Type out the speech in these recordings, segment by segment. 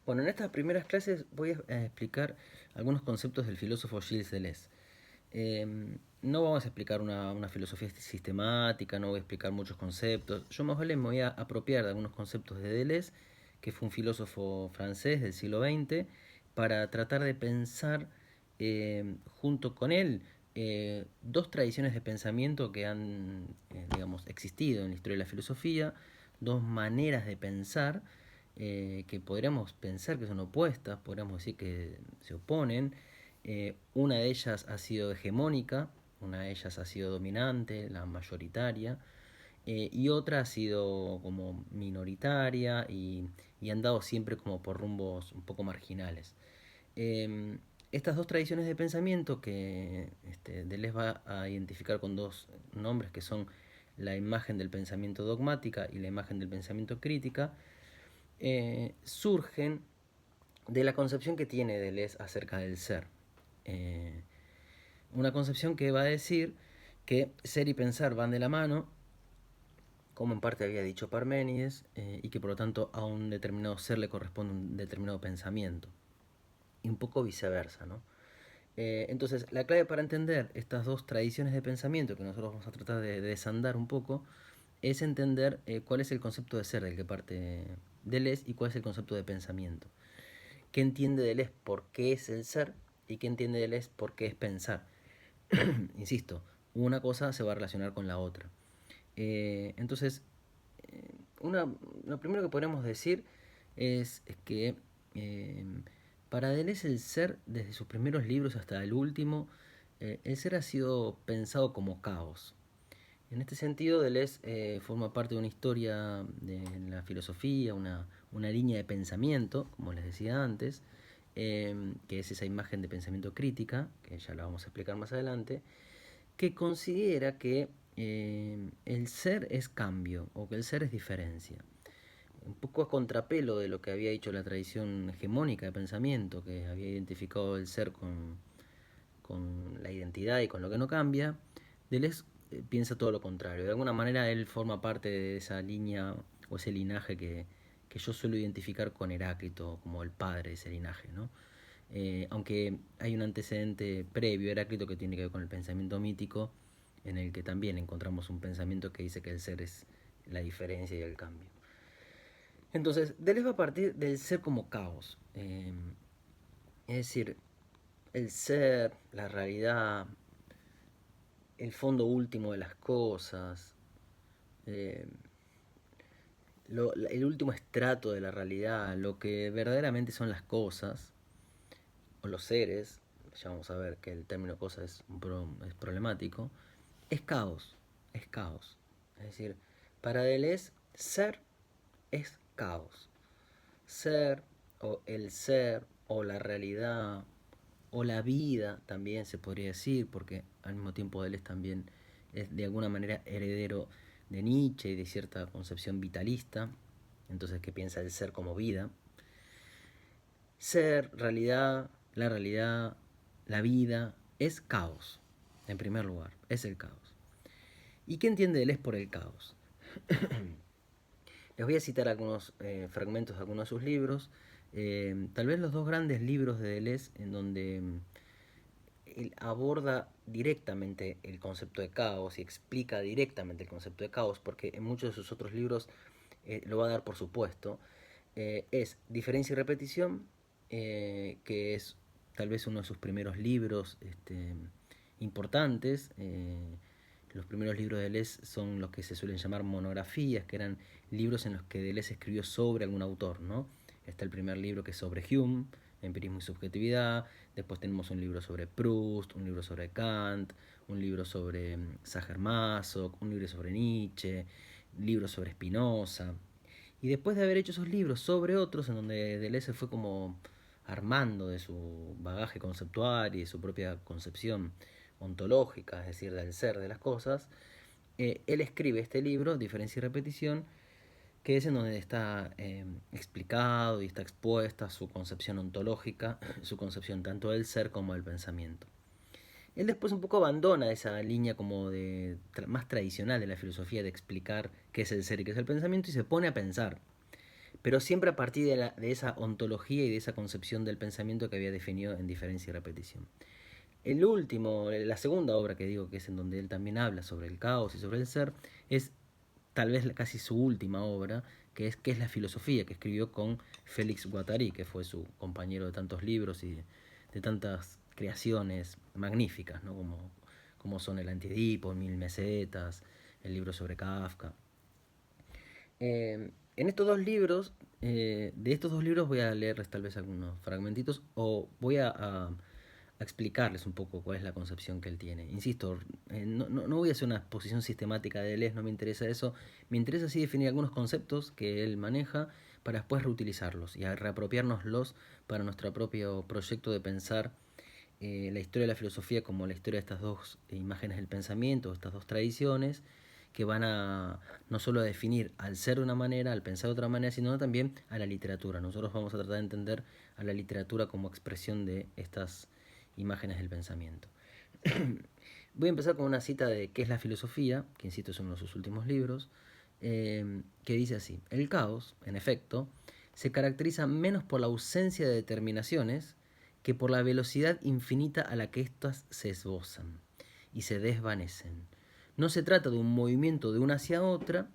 Bueno, en estas primeras clases voy a explicar algunos conceptos del filósofo Gilles Deleuze. No vamos a explicar una filosofía sistemática, no voy a explicar muchos conceptos. Yo más bien me voy a apropiar de algunos conceptos de Deleuze, que fue un filósofo francés del siglo XX, para tratar de pensar junto con él dos tradiciones de pensamiento que han, digamos, existido en la historia de la filosofía, dos maneras de pensar que podríamos pensar que son opuestas, podríamos decir que se oponen. Una de ellas ha sido hegemónica, una de ellas ha sido dominante, la mayoritaria, y otra ha sido como minoritaria y han dado siempre como por rumbos un poco marginales. Estas dos tradiciones de pensamiento que Deleuze va a identificar con dos nombres que son la imagen del pensamiento dogmática y la imagen del pensamiento crítica, surgen de la concepción que tiene Deleuze acerca del ser. Eh, una concepción que va a decir que ser y pensar van de la mano, como en parte había dicho Parménides, y que por lo tanto a un determinado ser le corresponde un determinado pensamiento. Y un poco viceversa, ¿no? Entonces, la clave para entender estas dos tradiciones de pensamiento que nosotros vamos a tratar de desandar un poco es entender cuál es el concepto de ser del que parte Deleuze y cuál es el concepto de pensamiento. ¿Qué entiende Deleuze por qué es el ser y qué entiende Deleuze por qué es pensar? Insisto, una cosa se va a relacionar con la otra. Entonces, eh, lo primero que podemos decir es que eh, para Deleuze el ser, desde sus primeros libros hasta el último, el ser ha sido pensado como caos. En este sentido, Deleuze forma parte de una historia de la filosofía, una línea de pensamiento, como les decía antes, que es esa imagen de pensamiento crítica, que ya la vamos a explicar más adelante, que considera que el ser es cambio o que el ser es diferencia. Un poco a contrapelo de lo que había dicho la tradición hegemónica de pensamiento, que había identificado el ser con la identidad y con lo que no cambia, Deleuze piensa todo lo contrario. De alguna manera él forma parte de esa línea o ese linaje que yo suelo identificar con Heráclito como el padre de ese linaje, ¿no? Aunque hay un antecedente previo a Heráclito que tiene que ver con el pensamiento mítico, en el que también encontramos un pensamiento que dice que el ser es la diferencia y el cambio. Entonces, Deleuze va a partir del ser como caos. Es decir, el ser, la realidad, el fondo último de las cosas, eh, el último estrato de la realidad, lo que verdaderamente son las cosas, o los seres, ya vamos a ver que el término cosa es problemático, es caos, es caos. Es decir, para Deleuze, ser es caos. Ser, o el ser, o la realidad, o la vida también se podría decir, porque al mismo tiempo Deleuze también es de alguna manera heredero de Nietzsche y de cierta concepción vitalista, entonces que piensa el ser como vida. Ser, realidad, la vida, es caos, en primer lugar, es el caos. ¿Y qué entiende Deleuze por el caos? Les voy a citar algunos fragmentos de algunos de sus libros, tal vez los dos grandes libros de Deleuze en donde él aborda directamente el concepto de caos y explica directamente el concepto de caos, porque en muchos de sus otros libros lo va a dar por supuesto, es Diferencia y Repetición, que es tal vez uno de sus primeros libros importantes. Los primeros libros de Deleuze son los que se suelen llamar monografías, que eran libros en los que Deleuze escribió sobre algún autor, ¿no? Está el primer libro que es sobre Hume, Empirismo y Subjetividad. Después tenemos un libro sobre Proust, un libro sobre Kant, un libro sobre Sacher-Masoch, un libro sobre Nietzsche, libros sobre Spinoza. Y después de haber hecho esos libros sobre otros, en donde Deleuze fue como armando de su bagaje conceptual y de su propia concepción ontológica, es decir, del ser de las cosas, él escribe este libro, Diferencia y Repetición, que es en donde está explicado y está expuesta su concepción ontológica, su concepción tanto del ser como del pensamiento. Él después un poco abandona esa línea como de más tradicional de la filosofía de explicar qué es el ser y qué es el pensamiento y se pone a pensar. pero siempre a partir de esa ontología y de esa concepción del pensamiento que había definido en diferencia y repetición. La segunda obra que digo, que es en donde él también habla sobre el caos y sobre el ser, es tal vez casi su última obra, que es la filosofía, que escribió con Félix Guattari, que fue su compañero de tantos libros y de tantas creaciones magníficas, ¿no? Como son El Antiedipo, Mil Mesetas, el libro sobre Kafka. En estos dos libros, de estos dos libros voy a leerles tal vez algunos fragmentitos o voy a explicarles un poco cuál es la concepción que él tiene. Insisto, no voy a hacer una exposición sistemática de Deleuze, no me interesa eso. Me interesa sí definir algunos conceptos que él maneja para después reutilizarlos y reapropiárnoslos para nuestro propio proyecto de pensar la historia de la filosofía como la historia de estas dos imágenes del pensamiento, estas dos tradiciones, que van a no solo a definir al ser de una manera, al pensar de otra manera, sino también a la literatura. Nosotros vamos a tratar de entender a la literatura como expresión de estas imágenes del pensamiento. Voy a empezar con una cita de ¿Qué es la filosofía?, que insisto es uno de sus últimos libros, que dice así: el caos, en efecto, se caracteriza menos por la ausencia de determinaciones que por la velocidad infinita a la que éstas se esbozan y se desvanecen. No se trata de un movimiento de una hacia otra,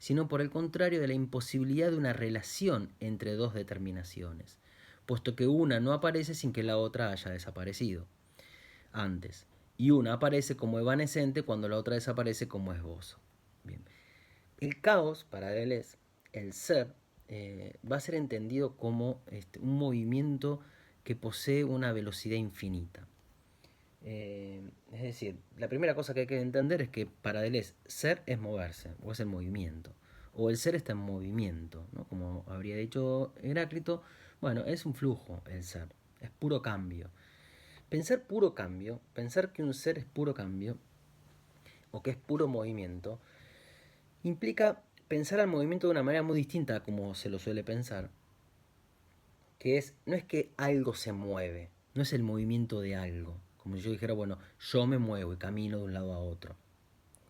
sino por el contrario de la imposibilidad de una relación entre dos determinaciones, puesto que una no aparece sin que la otra haya desaparecido antes, y una aparece como evanescente cuando la otra desaparece como esbozo. Bien. El caos, para Deleuze, el ser, va a ser entendido como un movimiento que posee una velocidad infinita. Es decir, la primera cosa que hay que entender es que para Deleuze ser es moverse, o es el movimiento, o el ser está en movimiento, ¿no? Como habría dicho Heráclito, bueno, es un flujo el ser, es puro cambio. Pensar puro cambio, pensar que un ser es puro cambio, o que es puro movimiento, implica pensar al movimiento de una manera muy distinta a como se lo suele pensar, que no es que algo se mueve, no es el movimiento de algo, como si yo dijera, bueno, yo me muevo y camino de un lado a otro,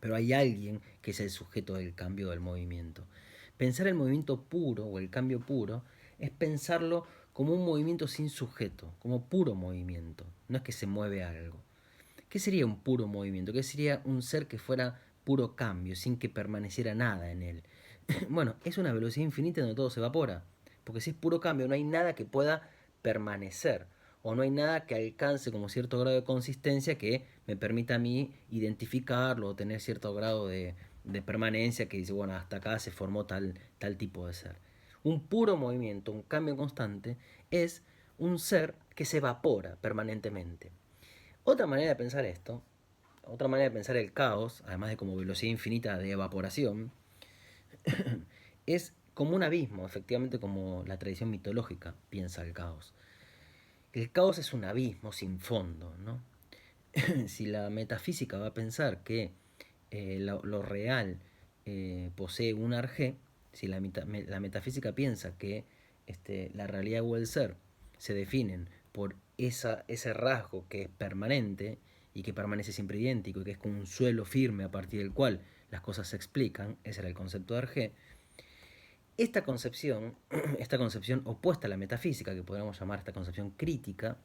pero hay alguien que es el sujeto del cambio del movimiento. Pensar el movimiento puro o el cambio puro es pensarlo como un movimiento sin sujeto, como puro movimiento, no es que se mueve algo. ¿Qué sería un puro movimiento? ¿Qué sería un ser que fuera puro cambio, sin que permaneciera nada en él? Bueno, es una velocidad infinita donde todo se evapora. Porque si es puro cambio, no hay nada que pueda permanecer. O no hay nada que alcance como cierto grado de consistencia que me permita a mí identificarlo o tener cierto grado de permanencia que dice, bueno, hasta acá se formó tal tipo de ser. Un puro movimiento, un cambio constante, es un ser que se evapora permanentemente. Otra manera de pensar esto, otra manera de pensar el caos, además de como velocidad infinita de evaporación, es como un abismo, efectivamente como la tradición mitológica piensa el caos. El caos es un abismo sin fondo, ¿no? Si la metafísica va a pensar que lo real posee un arjé, si la metafísica piensa que la realidad o el ser se definen por ese rasgo que es permanente y que permanece siempre idéntico y que es como un suelo firme a partir del cual las cosas se explican, ese era el concepto de arjé. Esta concepción opuesta a la metafísica, que podríamos llamar esta concepción crítica,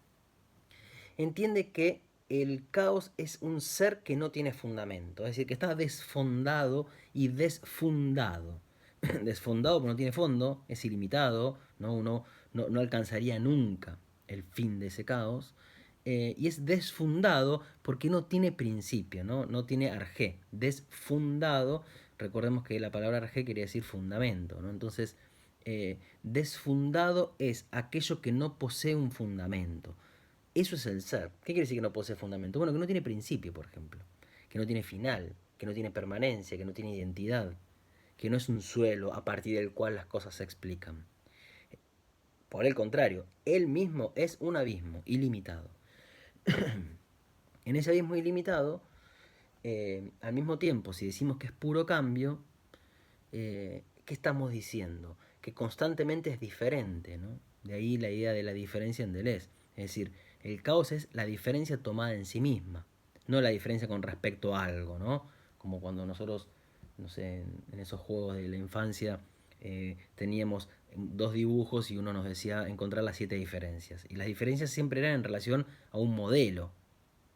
entiende que el caos es un ser que no tiene fundamento, es decir, que está desfondado y desfundado. Desfondado porque no tiene fondo, es ilimitado, ¿no? Uno no alcanzaría nunca el fin de ese caos. Y es desfundado porque no tiene principio, no tiene arjé. Desfundado, recordemos que la palabra arjé quería decir fundamento, ¿no? Entonces, desfundado es aquello que no posee un fundamento. Eso es el ser. ¿Qué quiere decir que no posee fundamento? Bueno, que no tiene principio, por ejemplo. Que no tiene final, que no tiene permanencia, que no tiene identidad. Que no es un suelo a partir del cual las cosas se explican. Por el contrario, él mismo es un abismo ilimitado. En ese abismo ilimitado, al mismo tiempo, si decimos que es puro cambio, ¿qué estamos diciendo? Que constantemente es diferente, ¿no? De ahí la idea de la diferencia en Deleuze. Es decir, el caos es la diferencia tomada en sí misma, no la diferencia con respecto a algo, ¿no? Como cuando nosotros, no sé, en esos juegos de la infancia teníamos dos dibujos y uno nos decía encontrar las 7 diferencias. Y las diferencias siempre eran en relación a un modelo.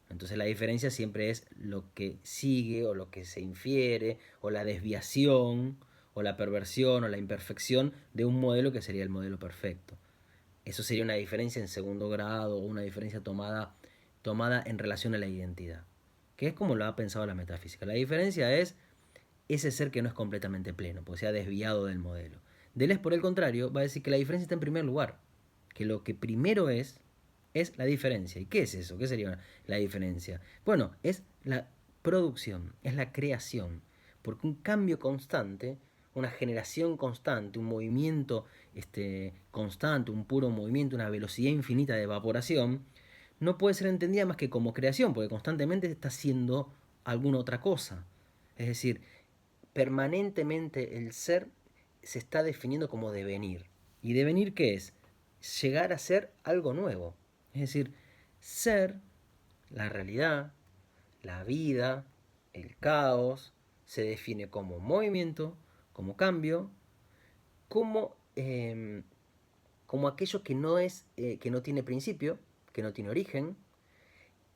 Entonces la diferencia siempre es lo que sigue o lo que se infiere o la desviación o la perversión o la imperfección de un modelo que sería el modelo perfecto. Eso sería una diferencia en segundo grado o una diferencia tomada en relación a la identidad, que es como lo ha pensado la metafísica. La diferencia es ese ser que no es completamente pleno, porque se ha desviado del modelo. Deleuze, por el contrario, va a decir que la diferencia está en primer lugar, que lo que primero es la diferencia. ¿Y qué es eso? ¿Qué sería la diferencia? Bueno, es la producción, es la creación, porque un cambio constante, una generación constante, un movimiento constante, un puro movimiento, una velocidad infinita de evaporación, no puede ser entendida más que como creación, porque constantemente está haciendo alguna otra cosa. Es decir, permanentemente el ser se está definiendo como devenir. ¿Y devenir qué es? Llegar a ser algo nuevo. Es decir, ser la realidad, la vida, el caos, se define como movimiento, como cambio, como, como aquello que no es, que no tiene principio, que no tiene origen,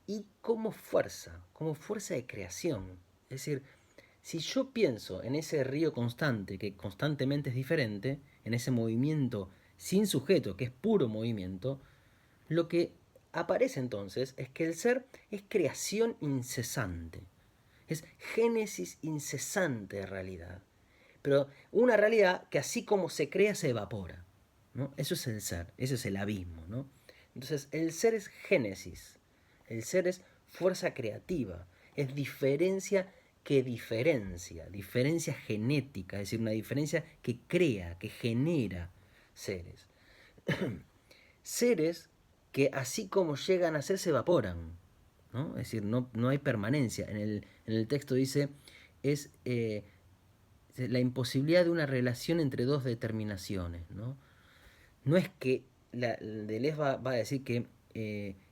y como fuerza de creación. Es decir, si yo pienso en ese río constante, que constantemente es diferente, en ese movimiento sin sujeto, que es puro movimiento, lo que aparece entonces es que el ser es creación incesante, es génesis incesante de realidad, pero una realidad que así como se crea se evapora, ¿no? Eso es el ser, eso es el abismo, ¿no? Entonces el ser es génesis, el ser es fuerza creativa, es diferencia que diferencia genética, es decir, una diferencia que crea, que genera seres. Seres que así como llegan a ser se evaporan, ¿no? Es decir, no hay permanencia. En el texto dice, es la imposibilidad de una relación entre dos determinaciones, ¿no? No es que Deleuze va a decir que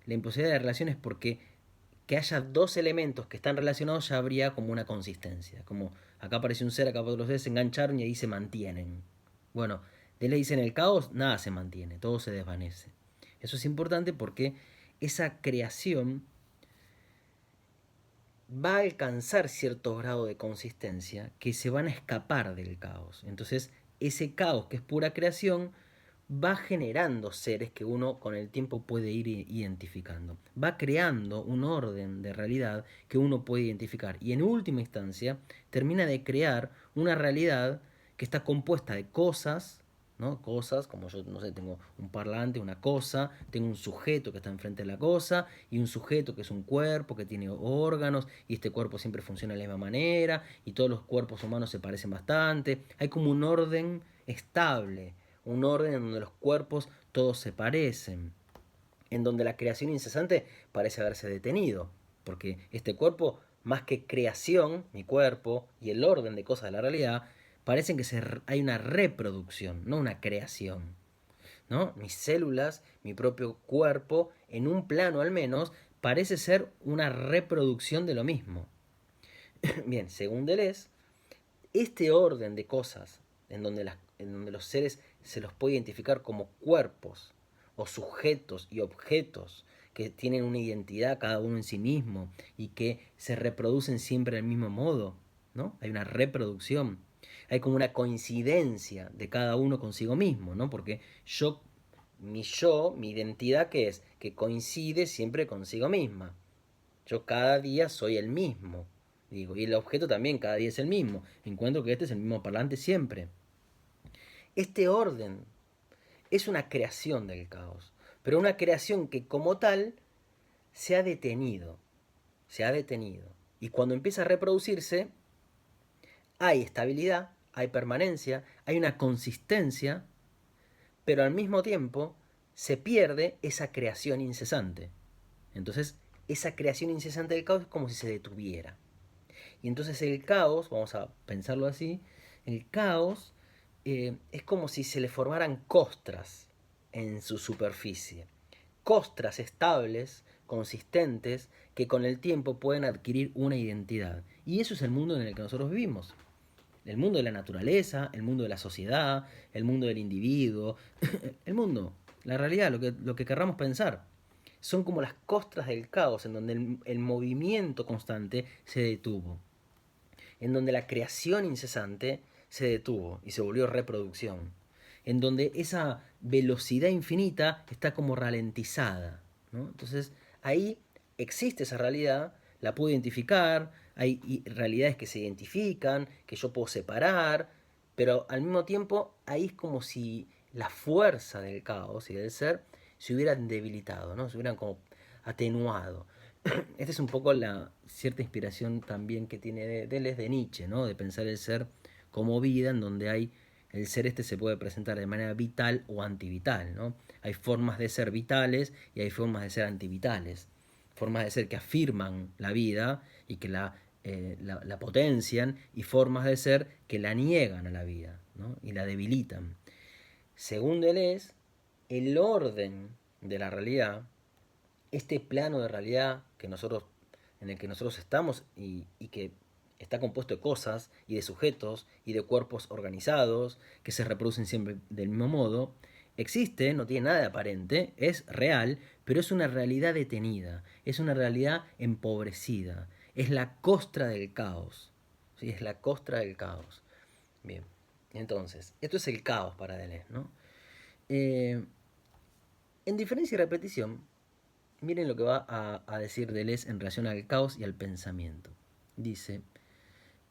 la imposibilidad de relación es porque que haya dos elementos que están relacionados ya habría como una consistencia. Como acá aparece un ser, acá otros seres se engancharon y ahí se mantienen. Bueno, Deleuze dice en el caos nada se mantiene, todo se desvanece. Eso es importante porque esa creación va a alcanzar cierto grado de consistencia que se van a escapar del caos. Entonces, ese caos que es pura creación va generando seres que uno con el tiempo puede ir identificando. Va creando un orden de realidad que uno puede identificar. Y en última instancia termina de crear una realidad que está compuesta de cosas, ¿no? Cosas, como yo, no sé, tengo un parlante, una cosa, tengo un sujeto que está enfrente de la cosa, y un sujeto que es un cuerpo, que tiene órganos, y este cuerpo siempre funciona de la misma manera, y todos los cuerpos humanos se parecen bastante. Hay como un orden estable, un orden en donde los cuerpos todos se parecen, en donde la creación incesante parece haberse detenido, porque este cuerpo, más que creación, mi cuerpo y el orden de cosas de la realidad, parecen que hay una reproducción, no una creación, ¿no? Mis células, mi propio cuerpo, en un plano al menos, parece ser una reproducción de lo mismo. Bien, según Deleuze, este orden de cosas en donde los seres se los puede identificar como cuerpos o sujetos y objetos que tienen una identidad cada uno en sí mismo y que se reproducen siempre del mismo modo, ¿no? Hay una reproducción, hay como una coincidencia de cada uno consigo mismo, ¿no? Porque mi identidad, ¿qué es? Que coincide siempre consigo misma. Yo cada día soy el mismo, digo, y el objeto también cada día es el mismo. Encuentro que este es el mismo parlante siempre. Este orden es una creación del caos, pero una creación que como tal se ha detenido, se ha detenido. Y cuando empieza a reproducirse, hay estabilidad, hay permanencia, hay una consistencia, pero al mismo tiempo se pierde esa creación incesante. Entonces, esa creación incesante del caos es como si se detuviera. Y entonces el caos, vamos a pensarlo así, el caos es como si se le formaran costras en su superficie. Costras estables, consistentes, que con el tiempo pueden adquirir una identidad. Y eso es el mundo en el que nosotros vivimos. El mundo de la naturaleza, el mundo de la sociedad, el mundo del individuo, el mundo, la realidad, lo que querramos pensar. Son como las costras del caos en donde el movimiento constante se detuvo, en donde la creación incesante se detuvo y se volvió reproducción, en donde esa velocidad infinita está como ralentizada, ¿no? Entonces ahí existe esa realidad, la puedo identificar, hay realidades que se identifican, que yo puedo separar, pero al mismo tiempo ahí es como si la fuerza del caos y del ser se hubieran debilitado, ¿no? Se hubieran como atenuado. Esta es un poco la cierta inspiración también que tiene Deleuze de Nietzsche, ¿no? De pensar el ser como vida, en donde hay el ser se puede presentar de manera vital o antivital, ¿no? Hay formas de ser vitales y hay formas de ser antivitales, formas de ser que afirman la vida y que la potencian, y formas de ser que la niegan a la vida, ¿no? Y la debilitan. Según Deleuze, el orden de la realidad, este plano de realidad en el que nosotros estamos y que está compuesto de cosas y de sujetos y de cuerpos organizados que se reproducen siempre del mismo modo, existe, no tiene nada de aparente, es real, pero es una realidad detenida, es una realidad empobrecida, es la costra del caos, ¿sí? Es la costra del caos. Bien, entonces, esto es el caos para Deleuze, ¿no? En diferencia y repetición, miren lo que va a decir Deleuze en relación al caos y al pensamiento. Dice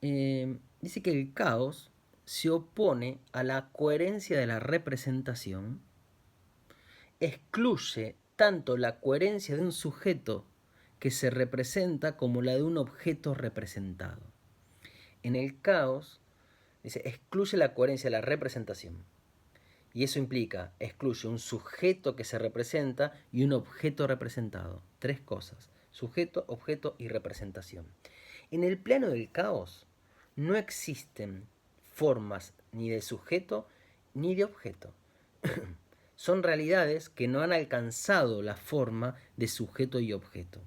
que el caos se opone a la coherencia de la representación, excluye tanto la coherencia de un sujeto que se representa como la de un objeto representado. En el caos, dice, excluye la coherencia de la representación. Y eso implica, excluye un sujeto que se representa y un objeto representado. Tres cosas: sujeto, objeto y representación. En el plano del caos no existen formas ni de sujeto ni de objeto. Son realidades que no han alcanzado la forma de sujeto y objeto.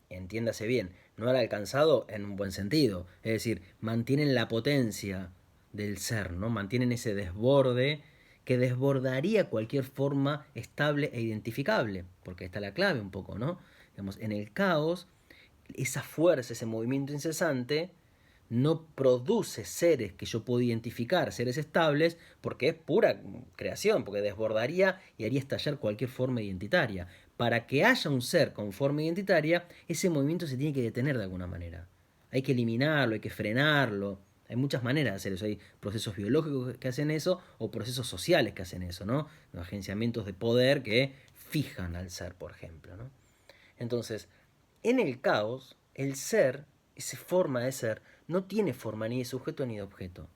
Entiéndase bien, no han alcanzado en un buen sentido, es decir, mantienen la potencia del ser, ¿no? Mantienen ese desborde que desbordaría cualquier forma estable e identificable, porque está la clave un poco, ¿no? Digamos, en el caos, esa fuerza, ese movimiento incesante, no produce seres que yo puedo identificar, seres estables, porque es pura creación, porque desbordaría y haría estallar cualquier forma identitaria. Para que haya un ser con forma identitaria, ese movimiento se tiene que detener de alguna manera. Hay que eliminarlo, hay que frenarlo. Hay muchas maneras de hacer eso. Hay procesos biológicos que hacen eso o procesos sociales que hacen eso, ¿no? Los agenciamientos de poder que fijan al ser, por ejemplo, ¿no? Entonces, en el caos, el ser, esa forma de ser, no tiene forma ni de sujeto ni de objeto.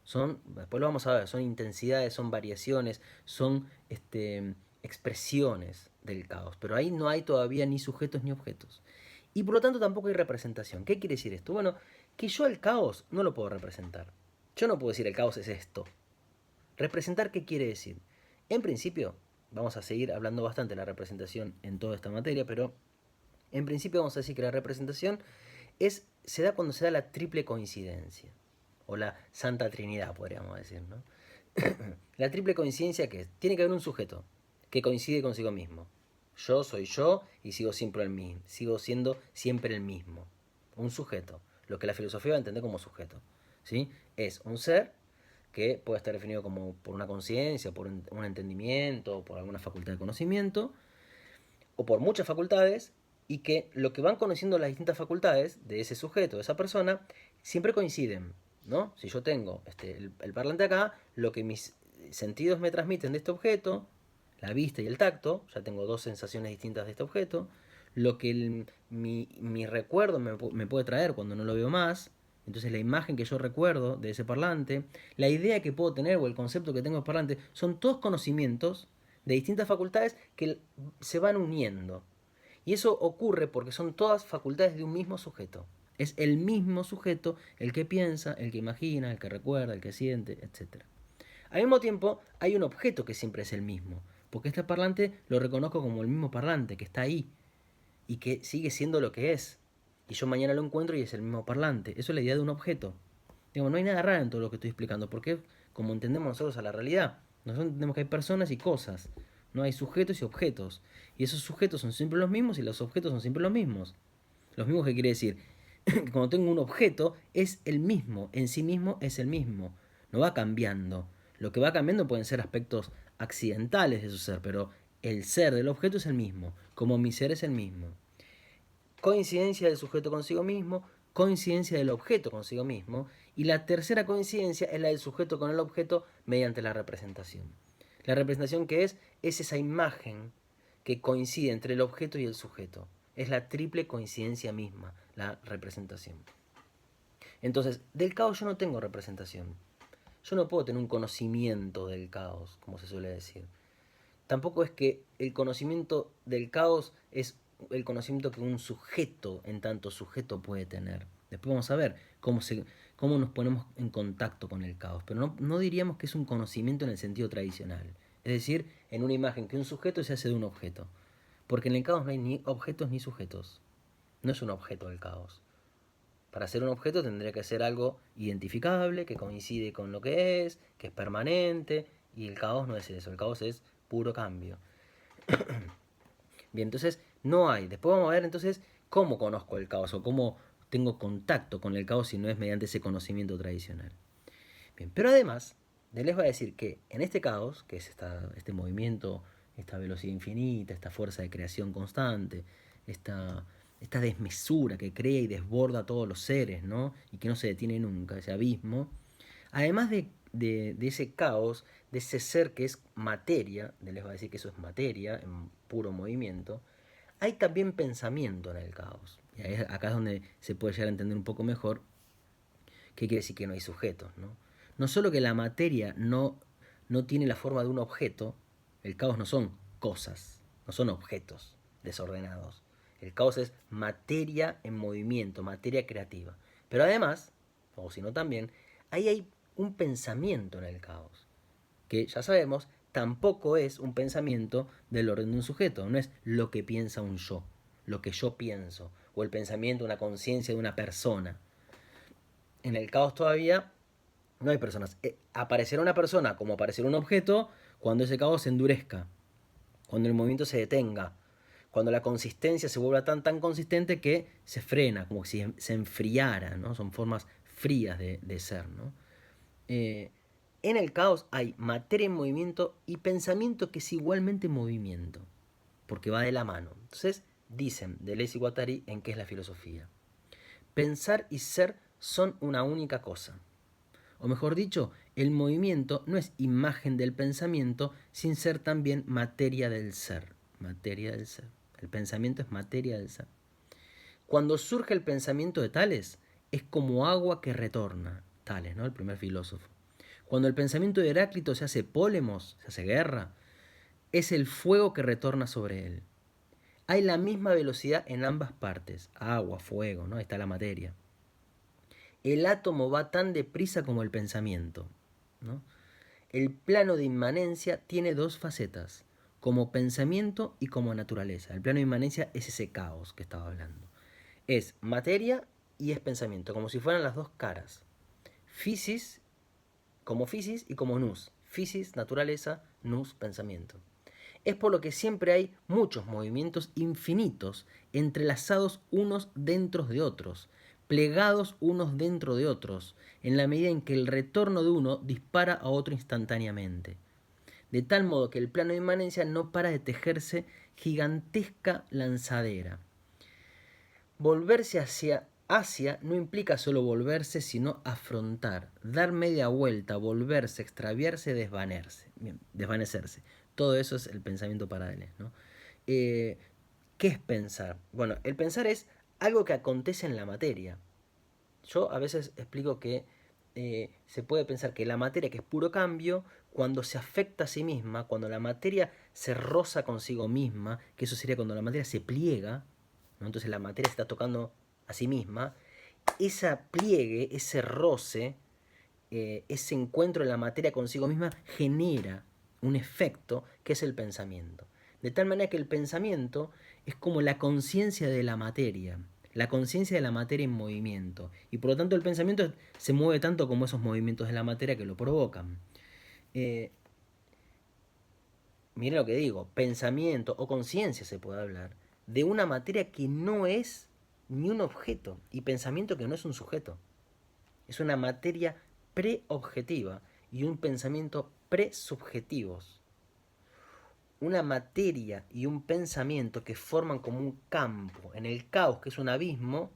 Después lo vamos a ver, son intensidades, son variaciones, son expresiones del caos. Pero ahí no hay todavía ni sujetos ni objetos. Y por lo tanto tampoco hay representación. ¿Qué quiere decir esto? Bueno, que yo el caos no lo puedo representar. Yo no puedo decir el caos es esto. ¿Representar qué quiere decir? En principio, vamos a seguir hablando bastante de la representación en toda esta materia, pero en principio vamos a decir que la representación se da cuando se da la triple coincidencia, o la Santa Trinidad, podríamos decir, ¿no? La triple coincidencia, que tiene que haber un sujeto que coincide consigo mismo. Yo soy yo y sigo siendo siempre el mismo. Un sujeto, lo que la filosofía va a entender como sujeto, ¿sí? Es un ser que puede estar definido como por una conciencia, por un entendimiento, por alguna facultad de conocimiento, o por muchas facultades, y que lo que van conociendo las distintas facultades de ese sujeto, de esa persona, siempre coinciden, ¿no? Si yo tengo el parlante acá, lo que mis sentidos me transmiten de este objeto, la vista y el tacto, ya tengo dos sensaciones distintas de este objeto, lo que mi recuerdo me puede traer cuando no lo veo más, entonces la imagen que yo recuerdo de ese parlante, la idea que puedo tener o el concepto que tengo del parlante, son todos conocimientos de distintas facultades que se van uniendo. Y eso ocurre porque son todas facultades de un mismo sujeto. Es el mismo sujeto el que piensa, el que imagina, el que recuerda, el que siente, etc. Al mismo tiempo, hay un objeto que siempre es el mismo, porque este parlante lo reconozco como el mismo parlante que está ahí y que sigue siendo lo que es. Y yo mañana lo encuentro y es el mismo parlante. Eso es la idea de un objeto. Digo, no hay nada raro en todo lo que estoy explicando, porque como entendemos nosotros a la realidad, nosotros entendemos que hay personas y cosas, no hay sujetos y objetos, y esos sujetos son siempre los mismos y los objetos son siempre los mismos. Los mismos que quiere decir que cuando tengo un objeto es el mismo, en sí mismo es el mismo, no va cambiando. Lo que va cambiando pueden ser aspectos accidentales de su ser, pero el ser del objeto es el mismo, como mi ser es el mismo. Coincidencia del sujeto consigo mismo, coincidencia del objeto consigo mismo, y la tercera coincidencia es la del sujeto con el objeto mediante la representación. La representación que es esa imagen que coincide entre el objeto y el sujeto. Es la triple coincidencia misma, la representación. Entonces, del caos yo no tengo representación. Yo no puedo tener un conocimiento del caos, como se suele decir. Tampoco es que el conocimiento del caos es el conocimiento que un sujeto en tanto sujeto puede tener. Después vamos a ver cómo nos ponemos en contacto con el caos, pero no diríamos que es un conocimiento en el sentido tradicional. Es decir, en una imagen que un sujeto se hace de un objeto. Porque en el caos no hay ni objetos ni sujetos. No es un objeto el caos. Para ser un objeto tendría que ser algo identificable, que coincide con lo que es permanente, y el caos no es eso, el caos es puro cambio. Bien, entonces no hay. Después vamos a ver entonces cómo conozco el caos o cómo tengo contacto con el caos si no es mediante ese conocimiento tradicional. Bien, pero además, les voy a decir que en este caos, que es este movimiento, esta velocidad infinita, esta fuerza de creación constante, esta desmesura que crea y desborda a todos los seres, ¿no? Y que no se detiene nunca, ese abismo, además de ese caos, de ese ser que es materia, les voy a decir que eso es materia, en puro movimiento, hay también pensamiento en el caos. Y acá es donde se puede llegar a entender un poco mejor qué quiere decir que no hay sujetos, ¿no? No solo que la materia no tiene la forma de un objeto, el caos no son cosas, no son objetos desordenados. El caos es materia en movimiento, materia creativa. Pero además, o si no también, ahí hay un pensamiento en el caos, que ya sabemos, tampoco es un pensamiento del orden de un sujeto, no es lo que piensa un yo, lo que yo pienso, o el pensamiento, una conciencia de una persona. En el caos todavía no hay personas. Aparecerá una persona como aparecerá un objeto cuando ese caos se endurezca, cuando el movimiento se detenga, cuando la consistencia se vuelva tan consistente que se frena, como si se enfriara, ¿no? Son formas frías de ser, ¿no? En el caos hay materia en movimiento y pensamiento que es igualmente movimiento, porque va de la mano. Entonces, dicen Deleuze y Guattari en qué es la filosofía. Pensar y ser son una única cosa. O mejor dicho, el movimiento no es imagen del pensamiento sin ser también materia del ser. Materia del ser. El pensamiento es materia del ser. Cuando surge el pensamiento de Tales, es como agua que retorna. Tales, ¿no? El primer filósofo. Cuando el pensamiento de Heráclito se hace pólemos, se hace guerra, es el fuego que retorna sobre él. Hay la misma velocidad en ambas partes. Agua, fuego, ¿no? Ahí está la materia. El átomo va tan deprisa como el pensamiento, ¿no? El plano de inmanencia tiene dos facetas, como pensamiento y como naturaleza. El plano de inmanencia es ese caos que estaba hablando. Es materia y es pensamiento, como si fueran las dos caras. Physis y como nous. Physis, naturaleza, nous, pensamiento. Es por lo que siempre hay muchos movimientos infinitos, entrelazados unos dentro de otros, plegados unos dentro de otros, en la medida en que el retorno de uno dispara a otro instantáneamente. De tal modo que el plano de inmanencia no para de tejerse gigantesca lanzadera. Volverse hacia no implica solo volverse, sino afrontar, dar media vuelta, volverse, extraviarse, desvanecerse. Todo eso es el pensamiento para Deleuze, ¿no? ¿Qué es pensar? Bueno, el pensar es algo que acontece en la materia. Yo a veces explico que se puede pensar que la materia, que es puro cambio, cuando se afecta a sí misma, cuando la materia se roza consigo misma, que eso sería cuando la materia se pliega, ¿no? Entonces la materia se está tocando a sí misma, ese pliegue, ese roce, ese encuentro de la materia consigo misma genera un efecto que es el pensamiento. De tal manera que el pensamiento es como la conciencia de la materia. la conciencia de la materia en movimiento. Y por lo tanto el pensamiento se mueve tanto como esos movimientos de la materia que lo provocan. Miren lo que digo, pensamiento o conciencia se puede hablar de una materia que no es ni un objeto y pensamiento que no es un sujeto. Es una materia preobjetiva y un pensamiento presubjetivos. Una materia y un pensamiento que forman como un campo. En el caos, que es un abismo,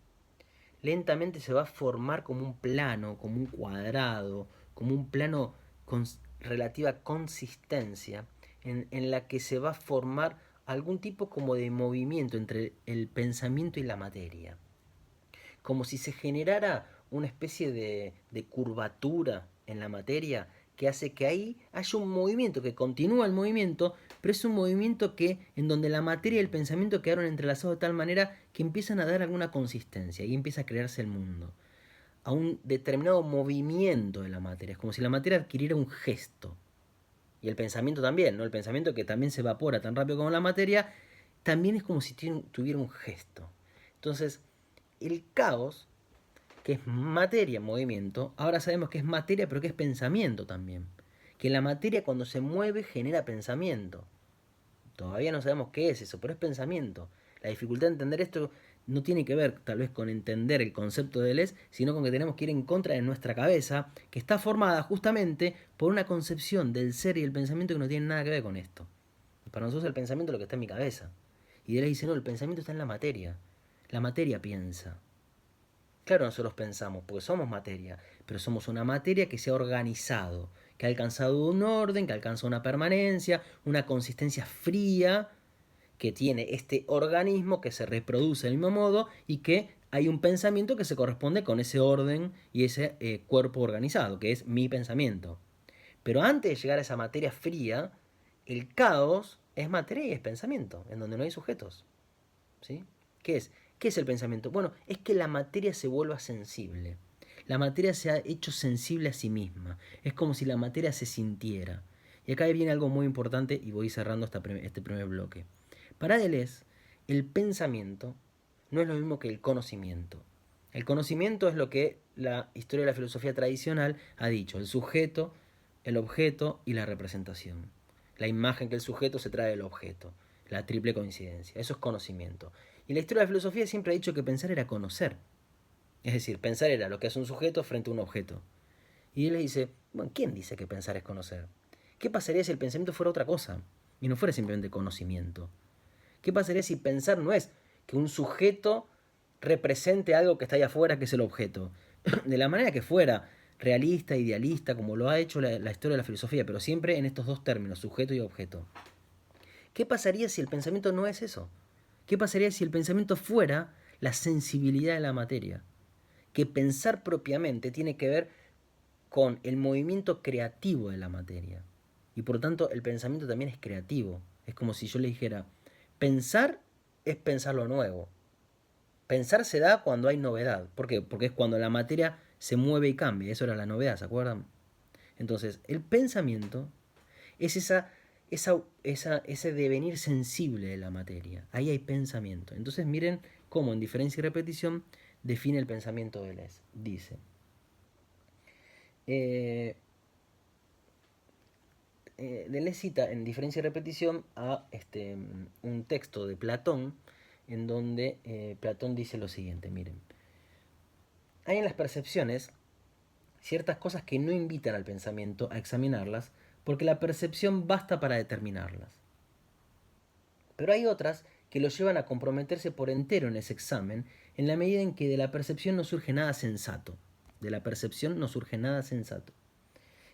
lentamente se va a formar como un plano, como un cuadrado, como un plano con relativa consistencia, en la que se va a formar algún tipo como de movimiento entre el pensamiento y la materia. Como si se generara una especie de curvatura en la materia que hace que ahí haya un movimiento, que continúa el movimiento, pero es un movimiento que en donde la materia y el pensamiento quedaron entrelazados de tal manera que empiezan a dar alguna consistencia y empieza a crearse el mundo, a un determinado movimiento de la materia. Es como si la materia adquiriera un gesto. Y el pensamiento también, ¿no? El pensamiento, que también se evapora tan rápido como la materia, también es como si tuviera un gesto. Entonces, el caos, que es materia en movimiento, ahora sabemos que es materia, pero que es pensamiento también. Que la materia, cuando se mueve, genera pensamiento. Todavía no sabemos qué es eso, pero es pensamiento. La dificultad de entender esto no tiene que ver tal vez con entender el concepto del es, sino con que tenemos que ir en contra de nuestra cabeza, que está formada justamente por una concepción del ser y el pensamiento que no tienen nada que ver con esto. Para nosotros el pensamiento es lo que está en mi cabeza. Y Deleuze dice, no, el pensamiento está en la materia. La materia piensa. Claro, nosotros pensamos, porque somos materia, pero somos una materia que se ha organizado, que ha alcanzado un orden, que alcanza una permanencia, una consistencia fría, que tiene este organismo que se reproduce del mismo modo y que hay un pensamiento que se corresponde con ese orden y ese cuerpo organizado, que es mi pensamiento. Pero antes de llegar a esa materia fría, el caos es materia y es pensamiento, en donde no hay sujetos. ¿Sí? ¿Qué es? ¿Qué es el pensamiento? Bueno, es que la materia se vuelva sensible. La materia se ha hecho sensible a sí misma. Es como si la materia se sintiera. Y acá viene algo muy importante y voy cerrando este primer bloque. Para Deleuze, el pensamiento no es lo mismo que el conocimiento. El conocimiento es lo que la historia de la filosofía tradicional ha dicho, el sujeto, el objeto y la representación. La imagen que el sujeto se trae del objeto, la triple coincidencia, eso es conocimiento. Y la historia de la filosofía siempre ha dicho que pensar era conocer. Es decir, pensar era lo que hace un sujeto frente a un objeto. Y él le dice, bueno, ¿quién dice que pensar es conocer? ¿Qué pasaría si el pensamiento fuera otra cosa? Y no fuera simplemente conocimiento. ¿Qué pasaría si pensar no es que un sujeto represente algo que está ahí afuera, que es el objeto? De la manera que fuera, realista, idealista, como lo ha hecho la historia de la filosofía, pero siempre en estos dos términos, sujeto y objeto. ¿Qué pasaría si el pensamiento no es eso? ¿Qué pasaría si el pensamiento fuera la sensibilidad de la materia? Que pensar propiamente tiene que ver con el movimiento creativo de la materia. Y por lo tanto el pensamiento también es creativo. Es como si yo le dijera, pensar es pensar lo nuevo. Pensar se da cuando hay novedad. ¿Por qué? Porque es cuando la materia se mueve y cambia. Eso era la novedad, ¿se acuerdan? Entonces, el pensamiento es ese devenir sensible de la materia. Ahí hay pensamiento. Entonces miren cómo en diferencia y repetición define el pensamiento de Deleuze. Dice, eh, Deleuze cita en diferencia y repetición a un texto de Platón, en donde Platón dice lo siguiente, miren, hay en las percepciones ciertas cosas que no invitan al pensamiento a examinarlas, porque la percepción basta para determinarlas. Pero hay otras que lo llevan a comprometerse por entero en ese examen, en la medida en que de la percepción no surge nada sensato. De la percepción no surge nada sensato.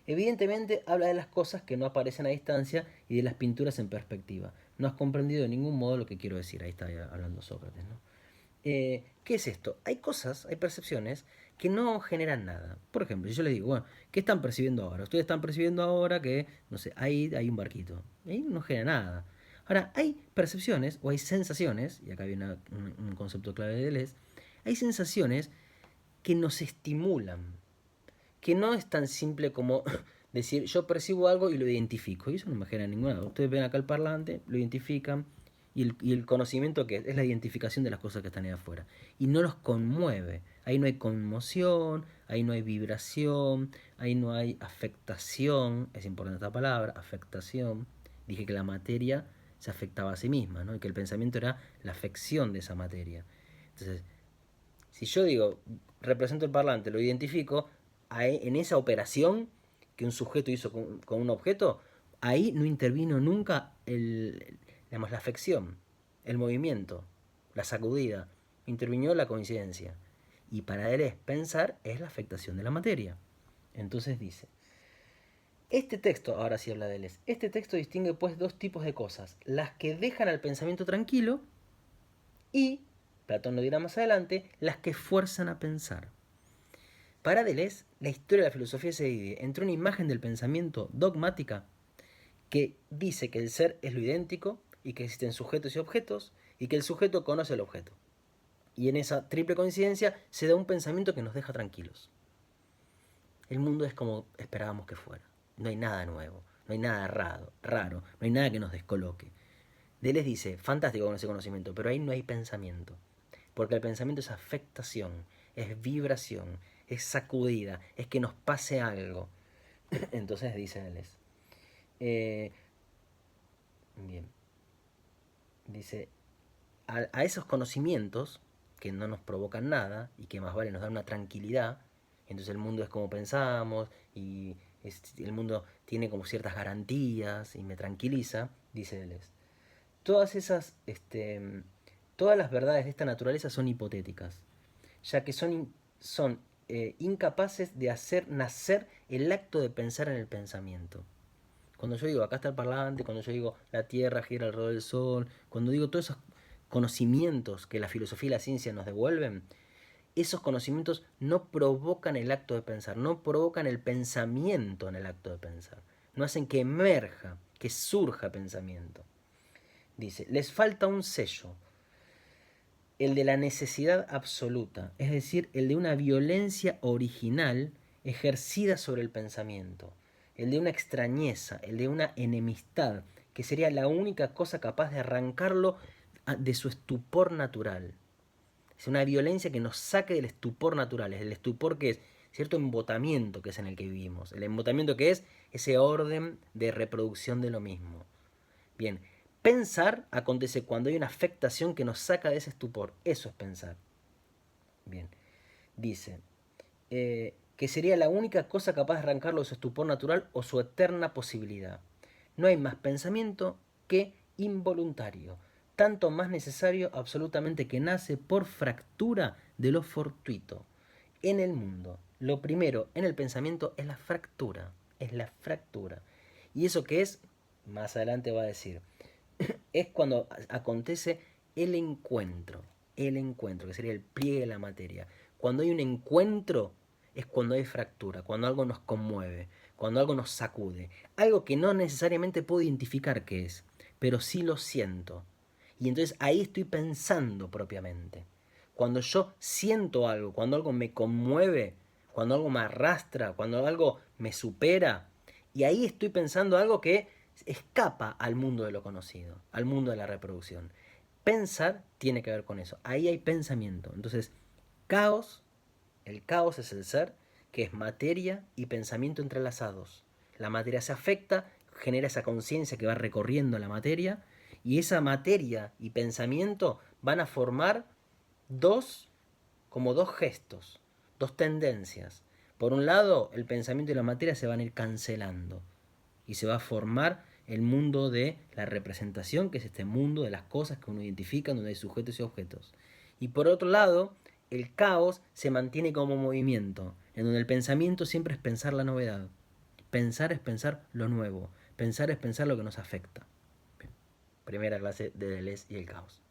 Evidentemente habla de las cosas que no aparecen a distancia y de las pinturas en perspectiva. No has comprendido de ningún modo lo que quiero decir. Ahí está hablando Sócrates, ¿no? ¿Qué es esto? Hay cosas, hay percepciones que no generan nada. Por ejemplo, si yo les digo, bueno, ¿qué están percibiendo ahora? Ustedes están percibiendo ahora que, no sé, hay un barquito. Ahí no genera nada. Ahora, hay percepciones o hay sensaciones, y acá viene un concepto clave de Deleuze, hay sensaciones que nos estimulan, que no es tan simple como decir yo percibo algo y lo identifico. Y eso no me genera ninguna. Ustedes ven acá el parlante, lo identifican Y el conocimiento, ¿qué es? Es la identificación de las cosas que están ahí afuera. Y no los conmueve. Ahí no hay conmoción, ahí no hay vibración, ahí no hay afectación. Es importante esta palabra, afectación. Dije que la materia se afectaba a sí misma, ¿no? Y que el pensamiento era la afección de esa materia. Entonces, si yo digo, represento el parlante, lo identifico, en esa operación que un sujeto hizo con un objeto, ahí no intervino nunca digamos, la afección, el movimiento, la sacudida. Intervino la coincidencia. Y para él pensar es la afectación de la materia. Entonces dice, este texto, ahora sí habla de Deleuze, este texto distingue pues dos tipos de cosas, las que dejan al pensamiento tranquilo y, Platón lo dirá más adelante, las que fuerzan a pensar. Para Deleuze, la historia de la filosofía se divide entre una imagen del pensamiento dogmática que dice que el ser es lo idéntico y que existen sujetos y objetos y que el sujeto conoce el objeto. Y en esa triple coincidencia se da un pensamiento que nos deja tranquilos. El mundo es como esperábamos que fuera. No hay nada nuevo, no hay nada raro, no hay nada que nos descoloque. Deleuze dice, fantástico con ese conocimiento, pero ahí no hay pensamiento. Porque el pensamiento es afectación, es vibración, es sacudida, es que nos pase algo. Entonces dice Deleuze. Bien. Dice, a esos conocimientos que no nos provocan nada y que más vale nos dan una tranquilidad, entonces el mundo es como pensamos y el mundo tiene como ciertas garantías y me tranquiliza, dice Deleuze. Todas esas, todas las verdades de esta naturaleza son hipotéticas, ya que son incapaces de hacer nacer el acto de pensar en el pensamiento. Cuando yo digo, acá está el parlante, cuando yo digo, la Tierra gira alrededor del Sol, cuando digo todos esos conocimientos que la filosofía y la ciencia nos devuelven, esos conocimientos no provocan el acto de pensar, no provocan el pensamiento en el acto de pensar, no hacen que emerja, que surja pensamiento. Dice, les falta un sello, el de la necesidad absoluta, es decir, el de una violencia original ejercida sobre el pensamiento, el de una extrañeza, el de una enemistad, que sería la única cosa capaz de arrancarlo de su estupor natural. Es una violencia que nos saque del estupor natural, es el estupor que es cierto embotamiento que es en el que vivimos, el embotamiento que es ese orden de reproducción de lo mismo. Bien, pensar acontece cuando hay una afectación que nos saca de ese estupor. Eso es pensar. Bien, dice que sería la única cosa capaz de arrancarlo de su estupor natural o su eterna posibilidad. No hay más pensamiento que involuntario, tanto más necesario absolutamente que nace por fractura de lo fortuito. En el mundo, lo primero en el pensamiento es la fractura, es la fractura. ¿Y eso qué es? Más adelante va a decir, es cuando acontece el encuentro, que sería el pliegue de la materia. Cuando hay un encuentro es cuando hay fractura, cuando algo nos conmueve, cuando algo nos sacude, algo que no necesariamente puedo identificar qué es, pero sí lo siento. Y entonces ahí estoy pensando propiamente. Cuando yo siento algo, cuando algo me conmueve, cuando algo me arrastra, cuando algo me supera, y ahí estoy pensando algo que escapa al mundo de lo conocido, al mundo de la reproducción. Pensar tiene que ver con eso. Ahí hay pensamiento. Entonces, caos, el caos es el ser, que es materia y pensamiento entrelazados. La materia se afecta, genera esa conciencia que va recorriendo la materia, y esa materia y pensamiento van a formar como dos gestos, dos tendencias. Por un lado, el pensamiento y la materia se van a ir cancelando y se va a formar el mundo de la representación, que es este mundo de las cosas que uno identifica, donde hay sujetos y objetos. Y por otro lado, el caos se mantiene como movimiento, en donde el pensamiento siempre es pensar la novedad. Pensar es pensar lo nuevo. Pensar es pensar lo que nos afecta. Bien. Primera clase de Deleuze y el caos.